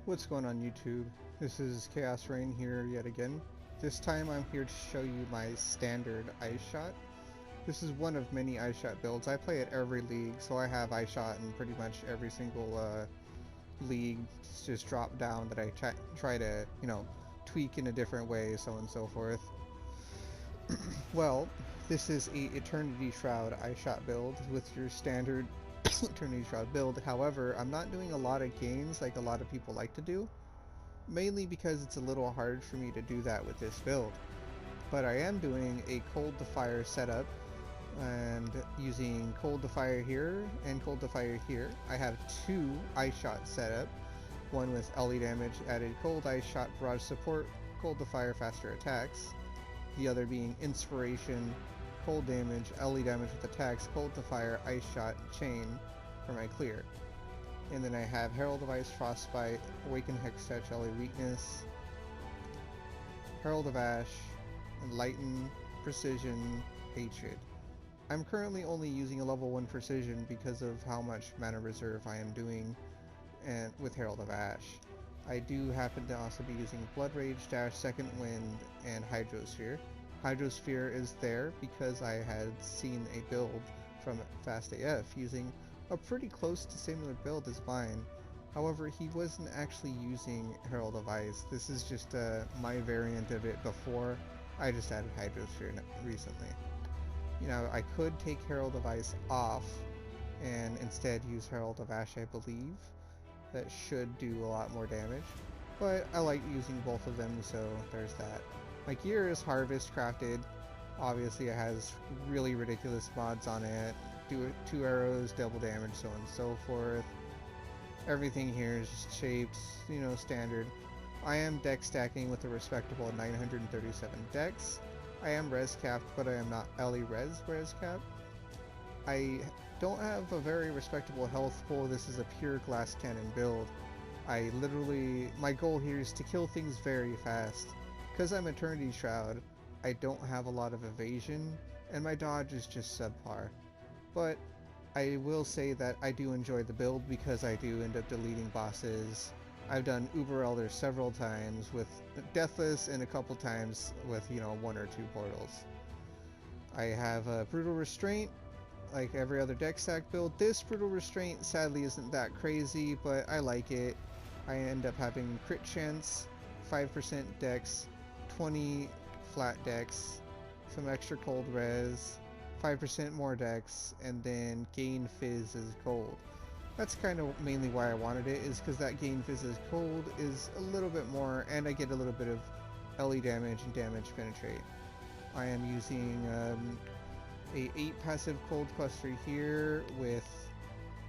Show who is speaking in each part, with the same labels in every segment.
Speaker 1: What's going on YouTube? This is Chaos-Reighn here yet again. This time I'm here to show you my standard Ice Shot. This is one of many Ice Shot builds. I play at every league, so I have Ice Shot in pretty much every single league. It's just drop down that I try to, tweak in a different way, so on and so forth. Well, this is a Eternity Shroud Ice Shot build with your standard Eternity Shroud build. However, I'm not doing a lot of gains like a lot of people like to do, mainly because it's a little hard for me to do that with this build. But I am doing a Cold to Fire setup and using Cold to Fire here and Cold to Fire here. I have two Ice Shots set up, one with LE damage added Cold Ice Shot barrage support, Cold to Fire faster attacks, the other being Inspiration, cold damage, LE damage with attacks, Cold to Fire, Ice Shot, Chain for my clear. And then I have Herald of Ice, Frostbite, Awaken Hex Touch, LE weakness, Herald of Ash, Enlighten, Precision, Hatred. I'm currently only using a level 1 Precision because of how much mana reserve I am doing and with Herald of Ash. I do happen to also be using Blood Rage, Dash, Second Wind, and Hydrosphere. Hydrosphere is there because I had seen a build from Fast AF using a pretty close to similar build as mine. However, he wasn't actually using Herald of Ice. This is just my variant of it before. I just added Hydrosphere recently. I could take Herald of Ice off and instead use Herald of Ash, I believe. That should do a lot more damage, but I like using both of them, so there's that. My gear is Harvest crafted. Obviously it has really ridiculous mods on it. Do 2 arrows, double damage, so on and so forth. Everything here is just shaped, standard. I am dex stacking with a respectable 937 dex. I am res capped, but I am not LE res capped. I don't have a very respectable health pool. This is a pure glass cannon build. My goal here is to kill things very fast. Because I'm Eternity Shroud, I don't have a lot of evasion, and my dodge is just subpar. But I will say that I do enjoy the build because I do end up deleting bosses. I've done Uber Elder several times with Deathless and a couple times with, 1 or 2 portals. I have a Brutal Restraint, like every other deck stack build. This Brutal Restraint sadly isn't that crazy, but I like it. I end up having crit chance, 5% dex, 20 flat dex, some extra cold res, 5% more dex, and then gain fizz as gold. That's kind of mainly why I wanted it, is because that gain fizz as gold is a little bit more, and I get a little bit of LE damage and damage penetrate. I am using a 8 passive cold cluster here with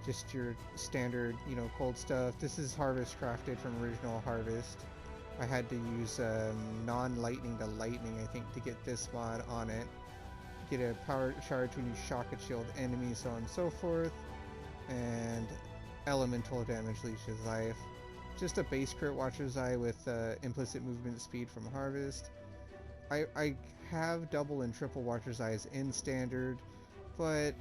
Speaker 1: just your standard, cold stuff. This is Harvest crafted from original Harvest. I had to use non-lightning to lightning, I think, to get this mod on it. Get a power shard to use shock and shield enemies, so on and so forth. And elemental damage leeches life. Just a base crit Watcher's Eye with implicit movement speed from Harvest. I have double and triple Watcher's Eyes in standard, but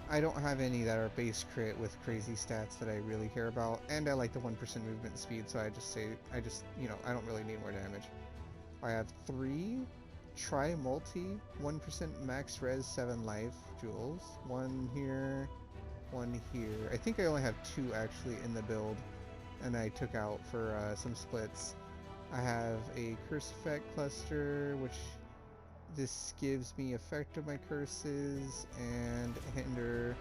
Speaker 1: I don't have any that are base crit with crazy stats that I really care about, and I like the 1% movement speed, so I don't really need more damage. I have 3 Tri-Multi, 1% max res, 7 life jewels, 1 here, 1 here. I think I only have 2 actually in the build, and I took out for some splits. I have a curse effect cluster, which this gives me effect of my curses and hinder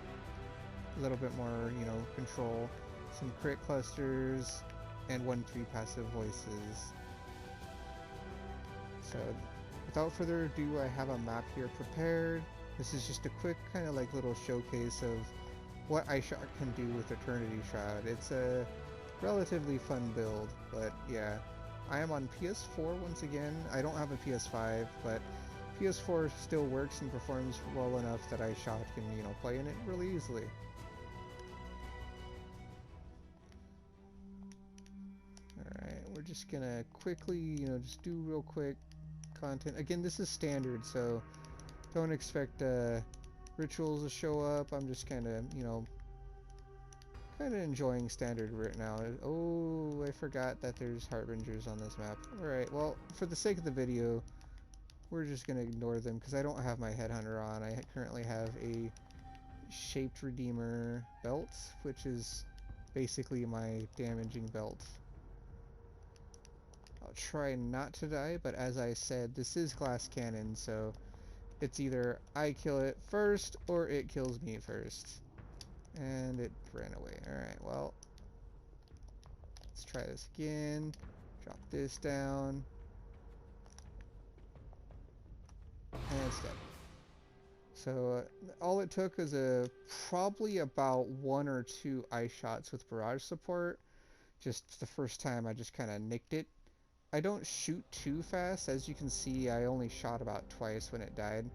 Speaker 1: a little bit more, control. Some crit clusters and 1-3 passive voices. So without further ado, I have a map here prepared. This is just a quick kind of like little showcase of what Ice Shot can do with Eternity Shroud. It's a relatively fun build, but yeah. I am on PS4 once again. I don't have a PS5, but PS4 still works and performs well enough that Ice Shot can, play in it really easily. Alright, we're just gonna quickly, just do real quick content. Again, this is standard, so don't expect rituals to show up. I'm just kind of, Kind of enjoying standard right now. Oh, I forgot that there's Harbingers on this map. Alright, well, for the sake of the video, we're just going to ignore them because I don't have my Headhunter on. I currently have a Shaped Redeemer belt, which is basically my damaging belt. I'll try not to die, but as I said, this is glass cannon, so it's either I kill it first or it kills me first. And it ran away. Alright, well, let's try this again. Drop this down. And it's dead. So all it took was probably about 1 or 2 ice shots with barrage support. Just the first time I just kind of nicked it. I don't shoot too fast. As you can see, I only shot about twice when it died.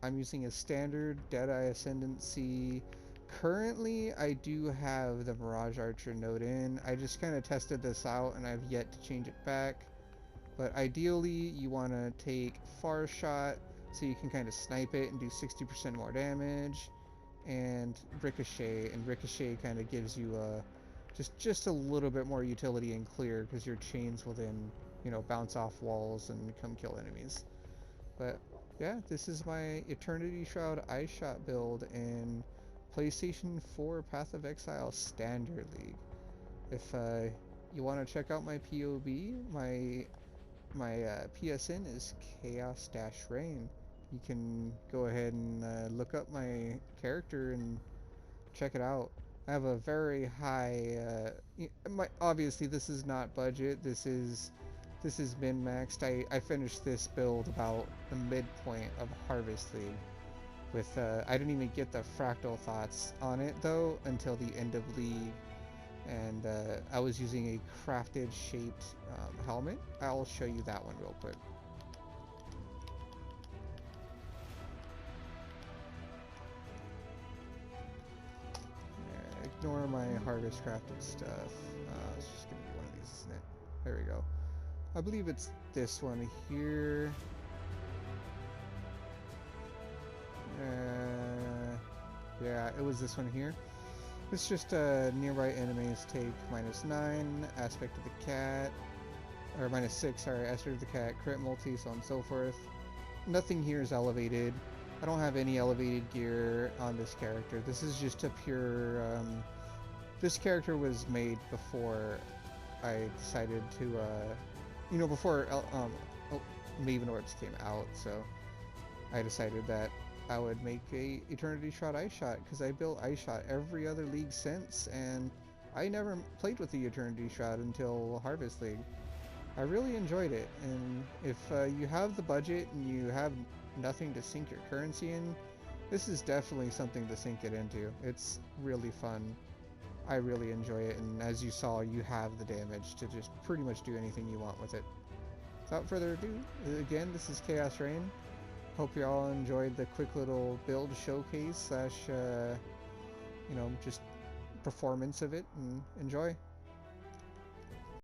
Speaker 1: I'm using a standard Deadeye Ascendancy. Currently, I do have the Mirage Archer node in. I just kind of tested this out and I've yet to change it back. But ideally, you want to take Far Shot so you can kind of snipe it and do 60% more damage. And Ricochet, kind of gives you just a little bit more utility and clear because your chains will then, you know, bounce off walls and come kill enemies. But yeah, this is my Eternity Shroud Ice Shot build in PlayStation 4 Path of Exile Standard League. If you want to check out my POB, my PSN is Chaos-Reighn. You can go ahead and look up my character and check it out. I have a very high, obviously this is not budget, this is min-maxed. I finished this build about the midpoint of Harvest League. With, I didn't even get the fractal thoughts on it though until the end of League. And I was using a crafted shaped helmet. I'll show you that one real quick. Ignore my harvest crafted stuff. It's just gonna be one of these, isn't it? There we go. I believe it's this one here. Yeah, it was this one here. It's just nearby enemies take -9, aspect of the cat, or -6, sorry, aspect of the cat, crit multi, so on and so forth. Nothing here is elevated. I don't have any elevated gear on this character. This is just a pure, this character was made before I decided to, you know, before Maven Orbs came out, so I decided that I would make a Eternity Shroud Ice Shot because I built Ice Shot every other league since, and I never played with the Eternity Shroud until Harvest League. I really enjoyed it, and if you have the budget and you have nothing to sink your currency in, this is definitely something to sink it into. It's really fun. I really enjoy it, and as you saw, you have the damage to just pretty much do anything you want with it. Without further ado, again, this is Chaos-Reighn. Hope you all enjoyed the quick little build showcase slash, you know, just performance of it, and enjoy.